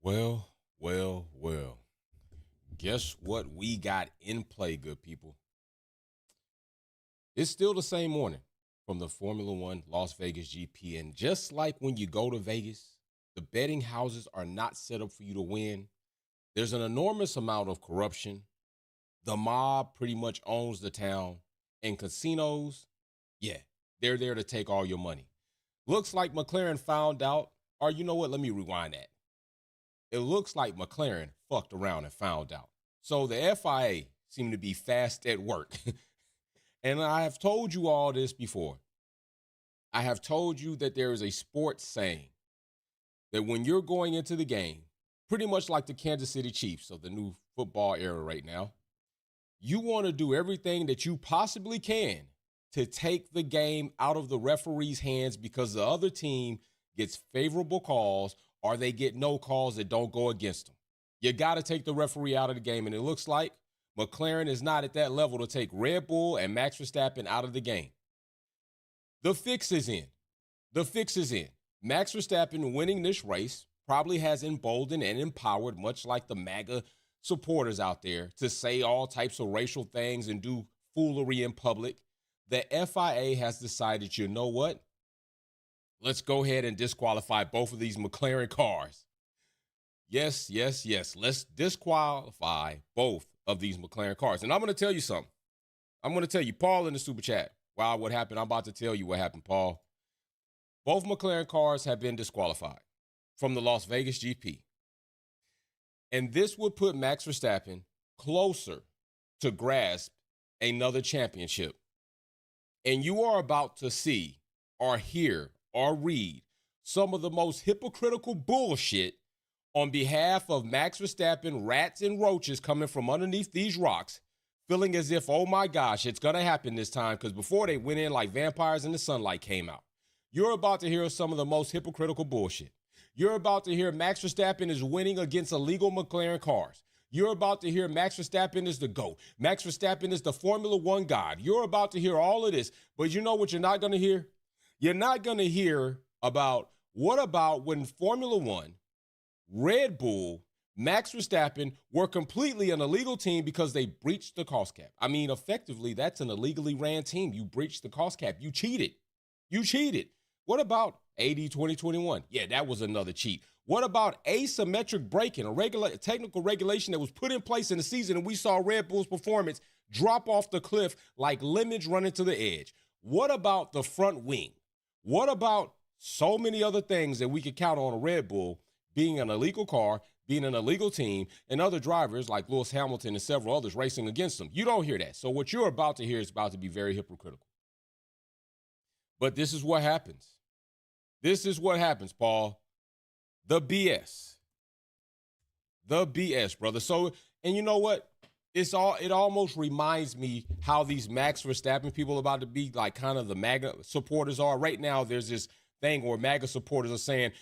Well, well. Guess what we got in play, good people? It's still the same morning from the Formula One Las Vegas GP. And just like when you go to Vegas, the betting houses are not set up for you to win. There's an enormous amount of corruption. The mob pretty much owns the town. And casinos, yeah, they're there to take all your money. Looks like McLaren found out, or you know what? Let me rewind that. It looks like McLaren fucked around and found out. So the FIA seemed to be fast at work. And I have told you all this before. I have told you that there is a sports saying that when you're going into the game, pretty much like the Kansas City Chiefs of the new football era right now, you want to do everything that you possibly can to take the game out of the referee's hands because the other team gets favorable calls or they get no calls that don't go against them. You got to take the referee out of the game, and it looks like McLaren is not at that level to take Red Bull and Max Verstappen out of the game. The fix is in. The fix is in. Max Verstappen winning this race probably has emboldened and empowered, much like the MAGA supporters out there, to say all types of racial things and do foolery in public. The FIA has decided, you know what? Let's go ahead and disqualify both of these McLaren cars. Yes. Let's disqualify both of these McLaren cars. And I'm going to tell you something. I'm going to tell you, Paul in the super chat. Wow, what happened? I'm about to tell you what happened, Paul. Both McLaren cars have been disqualified from the Las Vegas GP. And this would put Max Verstappen closer to grasp another championship. And you are about to see or hear or read some of the most hypocritical bullshit on behalf of Max Verstappen, rats and roaches coming from underneath these rocks, feeling as if, oh my gosh, it's going to happen this time, because before they went in like vampires and the sunlight came out. You're about to hear some of the most hypocritical bullshit. You're about to hear Max Verstappen is winning against illegal McLaren cars. You're about to hear Max Verstappen is the GOAT. Max Verstappen is the Formula One god. You're about to hear all of this, but you know what you're not going to hear? You're not going to hear about what about when Formula One, Red Bull, Max Verstappen were completely an illegal team because they breached the cost cap. I mean, effectively, that's an illegally ran team. You breached the cost cap. You cheated. You cheated. What about AD 2021? Yeah, that was another cheat. What about asymmetric braking, a technical regulation that was put in place in the season, and we saw Red Bull's performance drop off the cliff like lemons running to the edge? What about the front wing? What about so many other things that we could count on a Red Bull being an illegal car, being an illegal team, and other drivers like Lewis Hamilton and several others racing against them? You don't hear that. So what you're about to hear is about to be very hypocritical. But this is what happens. This is what happens, Paul. The BS. The BS, brother. So, and you know what? It almost reminds me how these Max Verstappen people are about to be like kind of the MAGA supporters are. Right now, there's this thing where MAGA supporters are saying,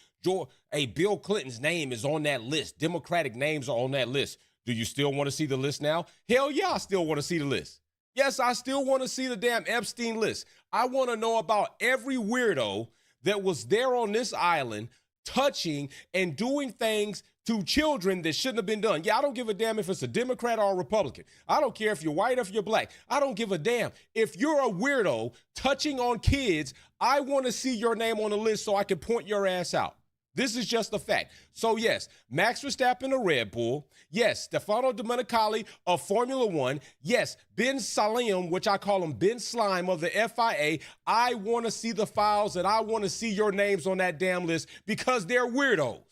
hey, Bill Clinton's name is on that list. Democratic names are on that list. Do you still want to see the list now? Hell yeah, I still want to see the list. Yes, I still want to see the damn Epstein list. I want to know about every weirdo that was there on this island touching and doing things to children that shouldn't have been done. Yeah, I don't give a damn if it's a Democrat or a Republican. I don't care if you're white or if you're black. I don't give a damn. If you're a weirdo touching on kids, I want to see your name on the list so I can point your ass out. This is just a fact. So yes, Max Verstappen of Red Bull. Yes, Stefano Domenicali of Formula One. Yes, Ben Salim, which I call him Ben Slime of the FIA. I want to see the files and I want to see your names on that damn list because they're weirdos.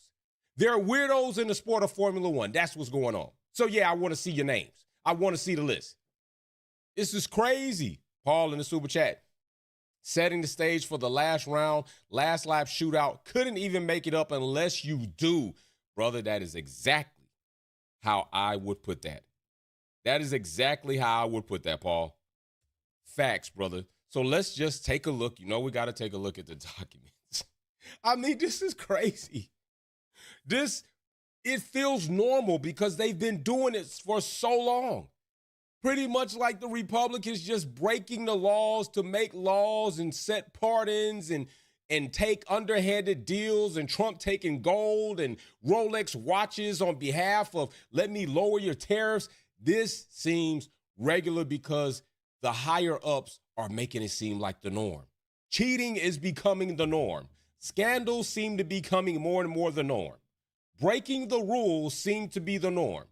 They're weirdos in the sport of Formula One. That's what's going on. So yeah, I want to see your names. I want to see the list. This is crazy. Paul in the super chat. Setting the stage for the last round, last lap shootout. Couldn't even make it up unless you do. Brother, that is exactly how I would put that. That is exactly how I would put that, Paul. Facts, brother. So let's just take a look. You know, we got to take a look at the documents. I mean, this is crazy. It feels normal because they've been doing it for so long. Pretty much like the Republicans just breaking the laws to make laws and set pardons and and take underhanded deals, and Trump taking gold and Rolex watches on behalf of let me lower your tariffs. This seems regular because the higher ups are making it seem like the norm. Cheating is becoming the norm. Scandals seem to be becoming more and more the norm. Breaking the rules seem to be the norm.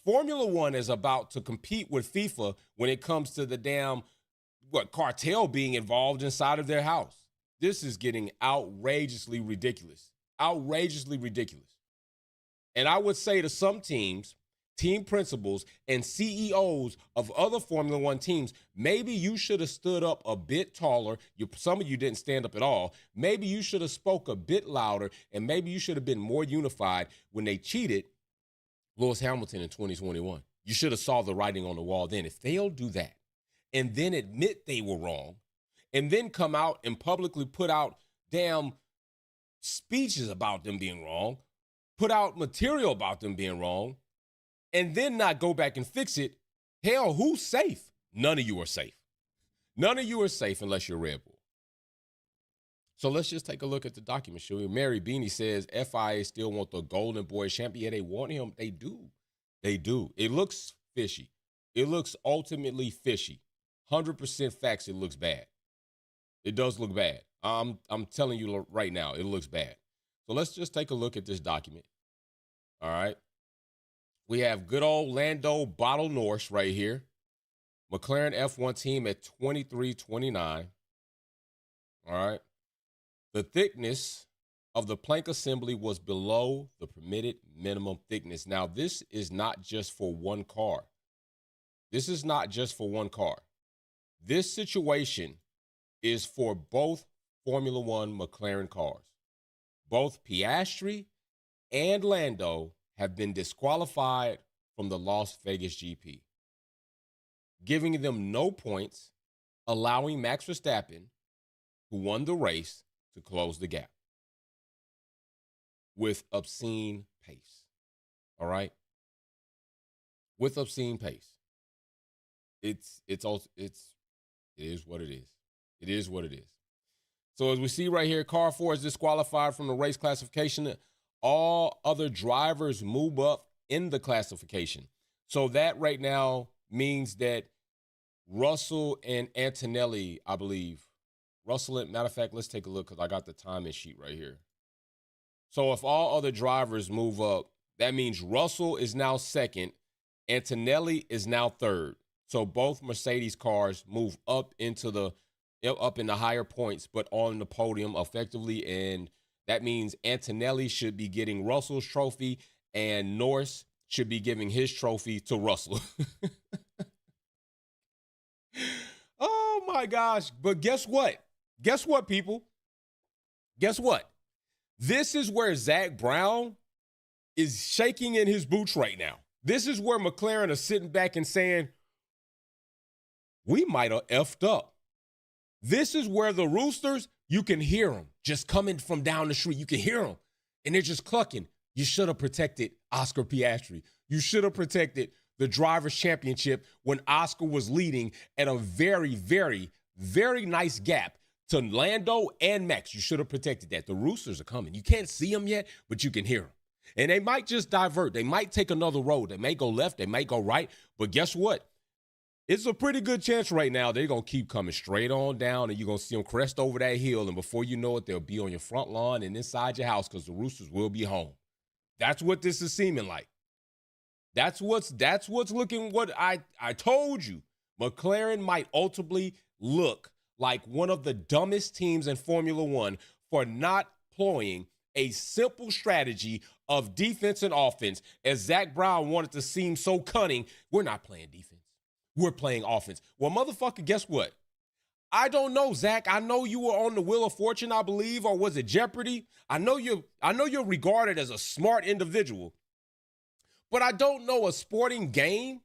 Formula One is about to compete with FIFA when it comes to the damn cartel being involved inside of their house. This is getting outrageously ridiculous. Outrageously ridiculous. And I would say to some teams, team principals, and CEOs of other Formula One teams, maybe you should have stood up a bit taller. Some of you didn't stand up at all. Maybe you should have spoke a bit louder, and maybe you should have been more unified when they cheated Lewis Hamilton in 2021. You should have saw the writing on the wall then. If they'll do that and then admit they were wrong, and then come out and publicly put out damn speeches about them being wrong, put out material about them being wrong, and then not go back and fix it, hell, who's safe? None of you are safe. None of you are safe unless you're Red Bull. So let's just take a look at the document, shall we? Mary Beanie says FIA still want the Golden Boy champion. Yeah, they want him. They do. They do. It looks fishy. It looks ultimately fishy. 100% facts, it looks bad. It does look bad. I'm telling you right now, it looks bad. So let's just take a look at this document. All right. We have good old Lando Bottle Norris right here. McLaren F1 team at 2329. All right. The thickness of the plank assembly was below the permitted minimum thickness. Now, this is not just for one car. This is not just for one car. This situation is for both Formula One McLaren cars. Both Piastri and Lando have been disqualified from the Las Vegas GP, giving them no points, allowing Max Verstappen, who won the race, to close the gap with obscene pace. All right? With obscene pace. It is what it is. It is what it is. So as we see right here, car 4 is disqualified from the race classification. All other drivers move up in the classification. So that right now means that Russell and Antonelli, I believe, matter of fact, let's take a look because I got the timing sheet right here. So if all other drivers move up, that means Russell is now second, Antonelli is now third. So both Mercedes cars move up in the higher points, but on the podium effectively. And that means Antonelli should be getting Russell's trophy and Norris should be giving his trophy to Russell. Oh my gosh. But guess what? Guess what, people? Guess what? This is where Zach Brown is shaking in his boots right now. This is where McLaren are sitting back and saying, we might have effed up. This is where the Roosters, you can hear them just coming from down the street. You can hear them, and they're just clucking. You should have protected Oscar Piastri. You should have protected the Drivers' Championship when Oscar was leading at a very, very, very nice gap to Lando and Max. You should have protected that. The Roosters are coming. You can't see them yet, but you can hear them. And they might just divert. They might take another road. They may go left. They may go right. But guess what? It's a pretty good chance right now they're going to keep coming straight on down, and you're going to see them crest over that hill, and before you know it, they'll be on your front lawn and inside your house because the Roosters will be home. That's what this is seeming like. That's what's looking what I told you. McLaren might ultimately look like one of the dumbest teams in Formula One for not employing a simple strategy of defense and offense. As Zach Brown wanted to seem so cunning, we're not playing defense. We're playing offense. Well, motherfucker, guess what? I don't know, Zach. I know you were on the Wheel of Fortune, I believe, or was it Jeopardy? I know you're regarded as a smart individual, but I don't know a sporting game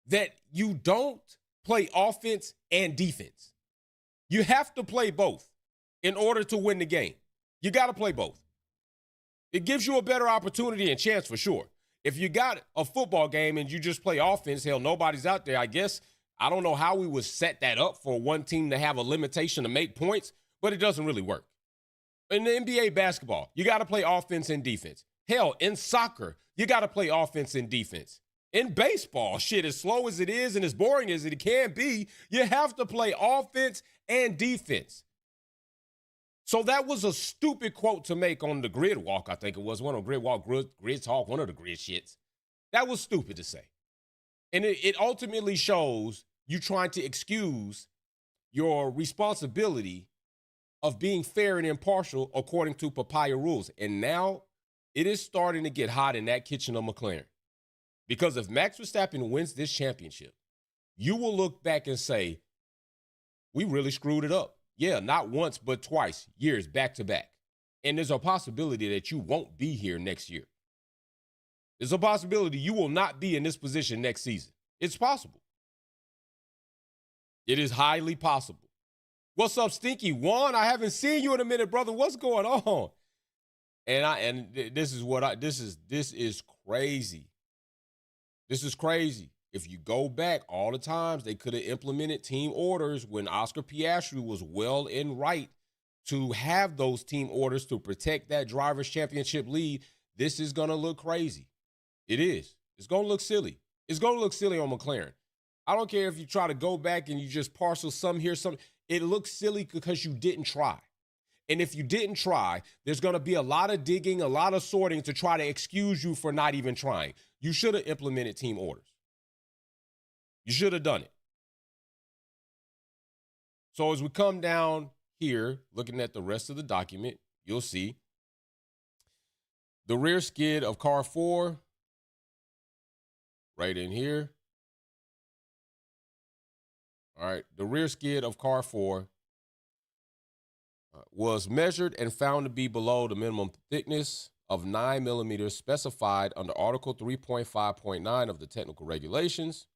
that you don't play offense and defense. You have to play both in order to win the game. You got to play both. It gives you a better opportunity and chance for sure. If you got a football game and you just play offense, hell, nobody's out there, I guess I don't know how we would set that up for one team to have a limitation to make points, but it doesn't really work. In the NBA basketball, you got to play offense and defense. Hell, in soccer, you got to play offense and defense. In baseball, shit, as slow as it is and as boring as it can be, you have to play offense and defense. So that was a stupid quote to make on the grid walk, I think it was. One of the grid walk, grid talk, one of the grid shits. That was stupid to say. And it ultimately shows you trying to excuse your responsibility of being fair and impartial according to papaya rules. And now it is starting to get hot in that kitchen of McLaren. Because if Max Verstappen wins this championship, you will look back and say, we really screwed it up. Yeah, not once, but twice, years back to back. And there's a possibility that you won't be here next year. There's a possibility you will not be in this position next season. It's possible. It is highly possible. What's up, Stinky Juan? I haven't seen you in a minute, brother. What's going on? This is crazy. This is crazy. If you go back all the times they could have implemented team orders when Oscar Piastri was well in right to have those team orders to protect that driver's championship lead, this is going to look crazy. It is. It's going to look silly. It's going to look silly on McLaren. I don't care if you try to go back and you just parcel some here, some. It looks silly because you didn't try. And if you didn't try, there's going to be a lot of digging, a lot of sorting to try to excuse you for not even trying. You should have implemented team orders. You should have done it. So as we come down here, looking at the rest of the document, you'll see the rear skid of car 4, right in here. All right, the rear skid of car 4 was measured and found to be below the minimum thickness of 9 millimeters specified under Article 3.5.9 of the technical regulations.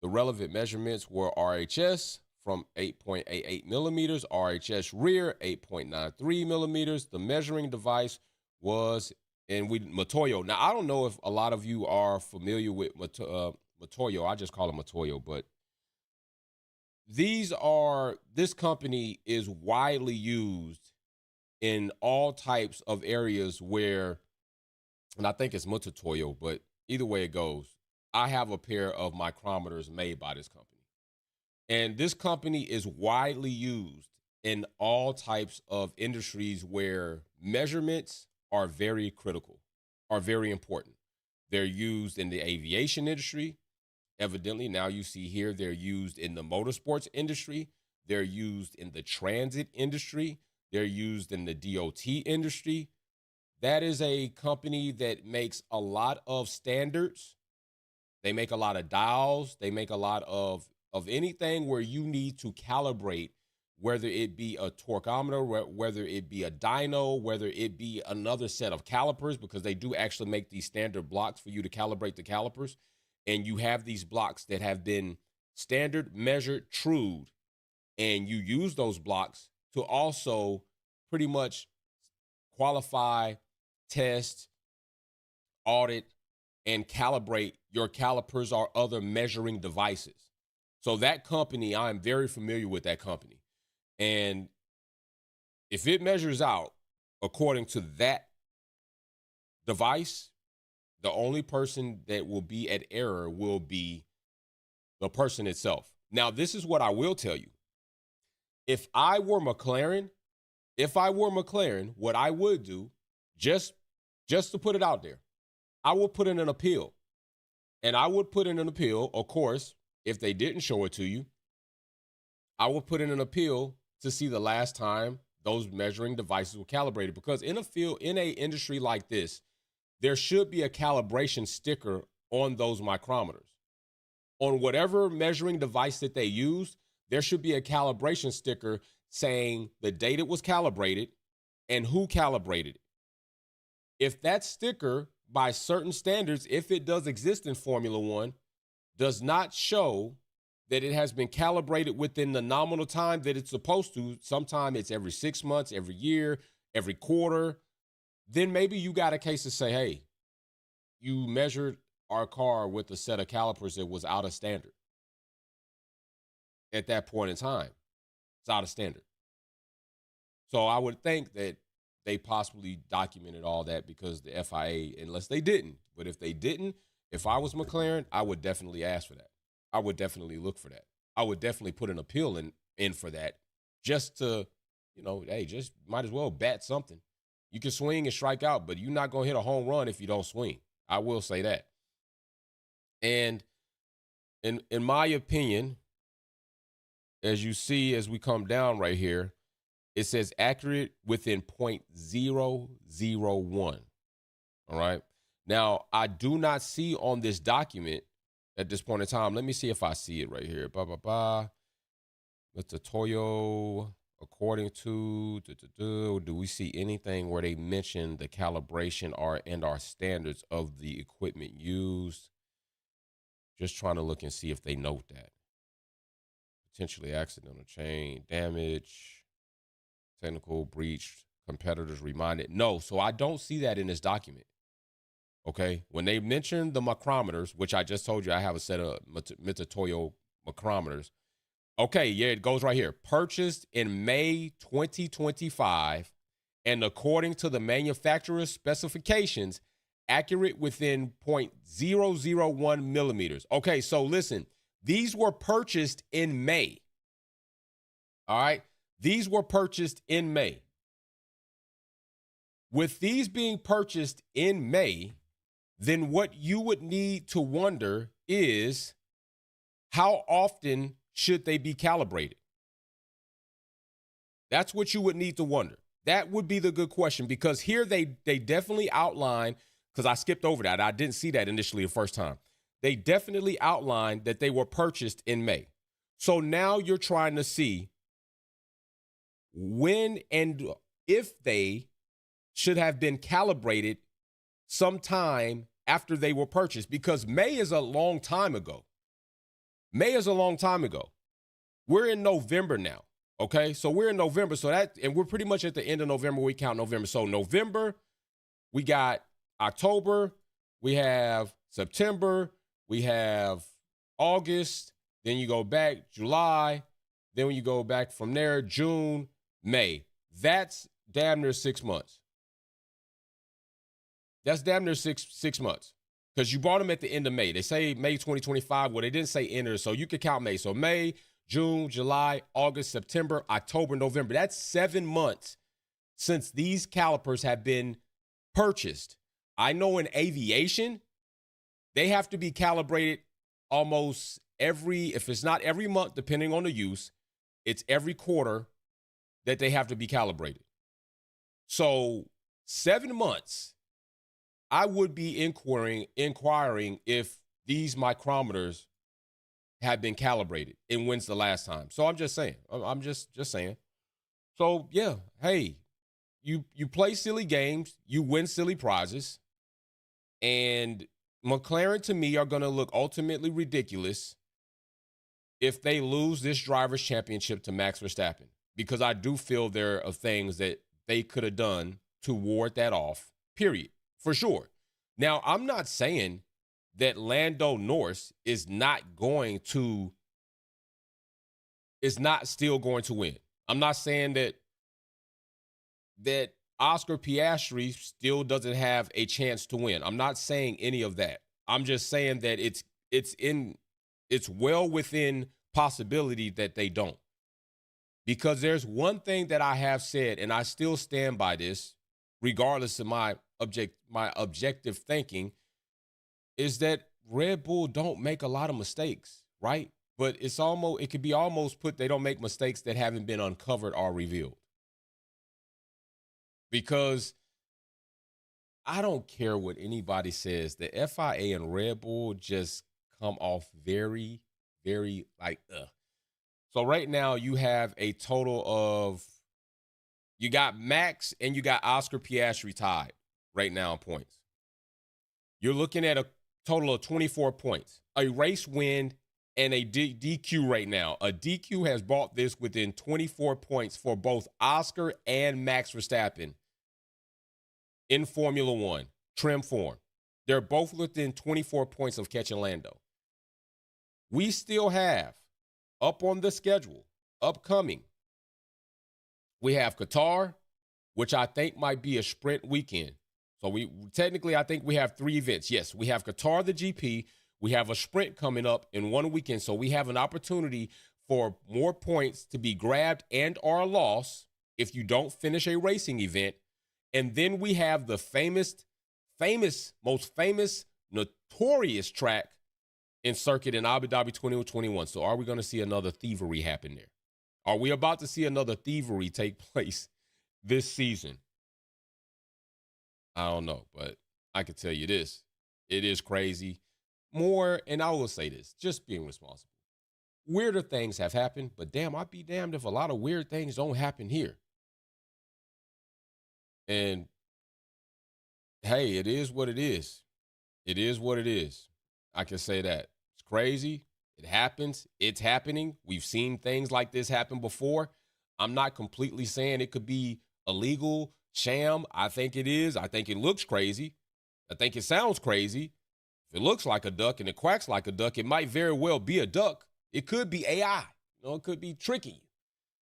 The relevant measurements were RHS from 8.88 millimeters, RHS rear 8.93 millimeters. The measuring device was Matoyo. Now, I don't know if a lot of you are familiar with Matoyo. I just call it Matoyo, but this company is widely used in all types of areas where, and I think it's Mutatoyo, but either way it goes, I have a pair of micrometers made by this company. And this company is widely used in all types of industries where measurements are very critical, are very important. They're used in the aviation industry. Evidently, now you see here, they're used in the motorsports industry. They're used in the transit industry. They're used in the DOT industry. That is a company that makes a lot of standards. They make a lot of dials. They make a lot of anything where you need to calibrate, whether it be a torqueometer, whether it be a dyno, whether it be another set of calipers, because they do actually make these standard blocks for you to calibrate the calipers. And you have these blocks that have been standard, measured, trued, and you use those blocks to also pretty much qualify, test, audit, and calibrate your calipers or other measuring devices. So that company, I'm very familiar with that company. And if it measures out according to that device, the only person that will be at error will be the person itself. Now, this is what I will tell you. If I were McLaren, what I would do, just to put it out there, I would put in an appeal. And I would put in an appeal, of course, if they didn't show it to you, I would put in an appeal to see the last time those measuring devices were calibrated. Because in an industry like this, there should be a calibration sticker on those micrometers. On whatever measuring device that they use, there should be a calibration sticker saying the date it was calibrated and who calibrated it. If that sticker, by certain standards, if it does exist in Formula One, does not show that it has been calibrated within the nominal time that it's supposed to, sometime it's every 6 months, every year, every quarter, then maybe you got a case to say, hey, you measured our car with a set of calipers that was out of standard. at that point in time. It's out of standard. So I would think that they possibly documented all that because the FIA, unless they didn't. But if they didn't, if I was McLaren, I would definitely ask for that. I would definitely look for that. I would definitely put an appeal in for that just to, hey, just might as well bat something. You can swing and strike out, but you're not going to hit a home run if you don't swing. I will say that. And in my opinion, as you see, as we come down right here, it says accurate within 0.001. All right. Now, I do not see on this document at this point in time. Let me see if I see it right here. Mr. Toyo, according to, do we see anything where they mention the calibration and our standards of the equipment used? Just trying to look and see if they note that. Potentially accidental chain damage, technical breach, competitors reminded. No, so I don't see that in this document. Okay, when they mention the micrometers, which I just told you I have a set of Mitutoyo micrometers. Okay, yeah, it goes right here. Purchased in May 2025 and according to the manufacturer's specifications, accurate within 0.001 millimeters. Okay, so listen, these were purchased in May. All right, these were purchased in May. With these being purchased in May, then what you would need to wonder is how often should they be calibrated? That's what you would need to wonder. That would be the good question, because here they definitely outline, because I skipped over that. I didn't see that initially the first time. They definitely outlined that they were purchased in May. So now you're trying to see when and if they should have been calibrated sometime after they were purchased, because May is a long time ago. May is a long time ago. We're in November now, okay? So we're in November, and we're pretty much at the end of November. We count November. So November, we got October, we have September, we have August, then you go back July, then when you go back from there, June, May. That's damn near 6 months. That's damn near six months, because you bought them at the end of May. They say May 2025. Well, they didn't say enter, so you could count May. So May, June, July, August, September, October, November. That's 7 months since these calipers have been purchased. I know in aviation, they have to be calibrated almost if it's not every month, depending on the use, it's every quarter that they have to be calibrated. So 7 months. I would be inquiring if these micrometers have been calibrated and when's the last time. So I'm just saying. I'm just saying. So yeah, hey, you play silly games, you win silly prizes, and McLaren to me are going to look ultimately ridiculous if they lose this driver's championship to Max Verstappen, because I do feel there are things that they could have done to ward that off. Period. For sure. Now, I'm not saying that Lando Norris is not still going to win. I'm not saying that Oscar Piastri still doesn't have a chance to win. I'm not saying any of that. I'm just saying that it's well within possibility that they don't. Because there's one thing that I have said, and I still stand by this, regardless of my objective thinking, is that Red Bull don't make a lot of mistakes, right? But it could be almost put they don't make mistakes that haven't been uncovered or revealed. Because I don't care what anybody says, the FIA and Red Bull just come off very, very So right now you have a total of, you got Max and you got Oscar Piastri tied right now in points. You're looking at a total of 24 points, a race win and a DQ right now. A DQ has brought this within 24 points for both Oscar and Max Verstappen in Formula One, trim form. They're both within 24 points of catching Lando. We still have up on the schedule, upcoming, we have Qatar, which I think might be a sprint weekend. So I think we have 3 events. Yes, we have Qatar, the GP. We have a sprint coming up in one weekend. So we have an opportunity for more points to be grabbed and or lost if you don't finish a racing event. And then we have the most famous, notorious track in circuit in Abu Dhabi 2021. So are we going to see another thievery happen there? Are we about to see another thievery take place this season? I don't know, but I can tell you this. It is crazy. More, and I will say this, just being responsible. Weirder things have happened, but damn, I'd be damned if a lot of weird things don't happen here. And hey, it is what it is. It is what it is. I can say that. It's crazy. It happens. It's happening. We've seen things like this happen before. I'm not completely saying it could be illegal, sham. I think it is. I think it looks crazy. I think it sounds crazy. If it looks like a duck and it quacks like a duck, it might very well be a duck. It could be AI. It could be tricking you.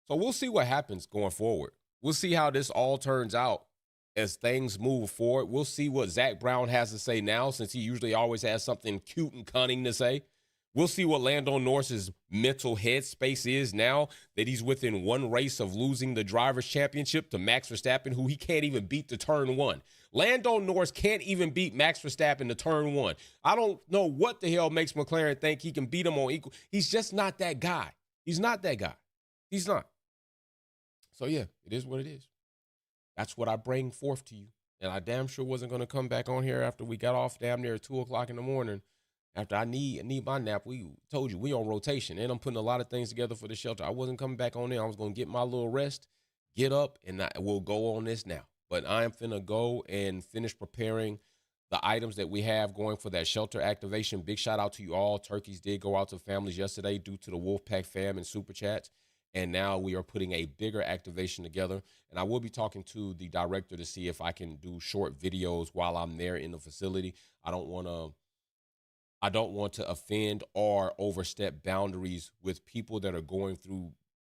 So we'll see what happens going forward. We'll see how this all turns out as things move forward. We'll see what Zach Brown has to say now, since he usually always has something cute and cunning to say. We'll see what Lando Norris's mental headspace is now that he's within one race of losing the Drivers' Championship to Max Verstappen, who he can't even beat to turn 1. Lando Norris can't even beat Max Verstappen to turn 1. I don't know what the hell makes McLaren think he can beat him on equal. He's just not that guy. He's not that guy. He's not. So, yeah, it is what it is. That's what I bring forth to you. And I damn sure wasn't going to come back on here after we got off damn near 2 o'clock in the morning. After I need my nap. We told you we on rotation, and I'm putting a lot of things together for the shelter. I wasn't coming back on there. I was going to get my little rest, get up, and we'll go on this now. But I am finna go and finish preparing the items that we have going for that shelter activation. Big shout out to you all. Turkeys did go out to families yesterday due to the Wolfpack fam and super chats. And now we are putting a bigger activation together. And I will be talking to the director to see if I can do short videos while I'm there in the facility. I don't want to offend or overstep boundaries with people that are going through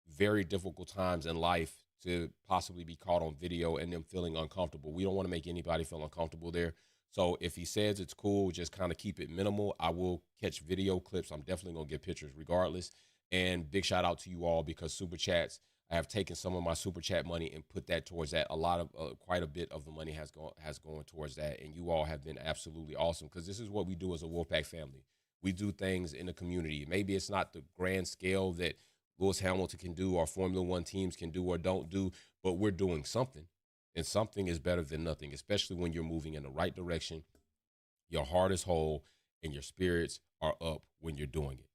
very difficult times in life to possibly be caught on video and them feeling uncomfortable. We don't want to make anybody feel uncomfortable there. So if he says it's cool, just kind of keep it minimal. I will catch video clips. I'm definitely going to get pictures regardless. And big shout out to you all, because super chats, I have taken some of my super chat money and put that towards that. Quite a bit of the money has gone towards that. And you all have been absolutely awesome, because this is what we do as a Wolfpack family. We do things in the community. Maybe it's not the grand scale that Lewis Hamilton can do or Formula One teams can do or don't do, but we're doing something. And something is better than nothing, especially when you're moving in the right direction. Your heart is whole and your spirits are up when you're doing it.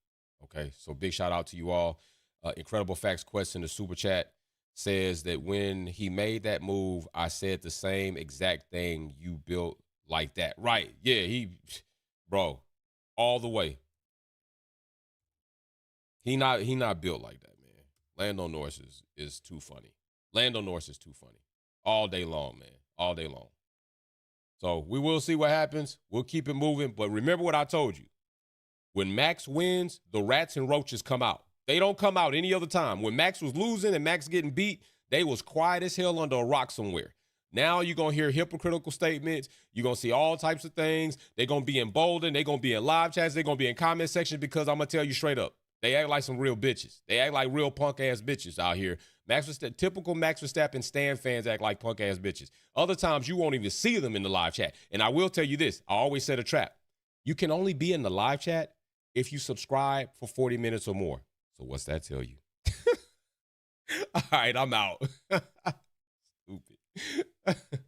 Okay, so big shout out to you all. Incredible Facts Quest in the super chat says that when he made that move, I said the same exact thing. You built like that. Right. Yeah, bro, all the way. He not built like that, man. Lando Norris is too funny. Lando Norris is too funny. All day long, man. All day long. So we will see what happens. We'll keep it moving. But remember what I told you. When Max wins, the rats and roaches come out. They don't come out any other time. When Max was losing and Max getting beat, they was quiet as hell under a rock somewhere. Now you're going to hear hypocritical statements. You're going to see all types of things. They're going to be emboldened. They're going to be in live chats. They're going to be in comment sections, because I'm going to tell you straight up. They act like some real bitches. They act like real punk-ass bitches out here. Typical Max Verstappen Stan fans act like punk-ass bitches. Other times, you won't even see them in the live chat. And I will tell you this. I always set a trap. You can only be in the live chat if you subscribe for 40 minutes or more. So what's that tell you? All right, I'm out. Stupid.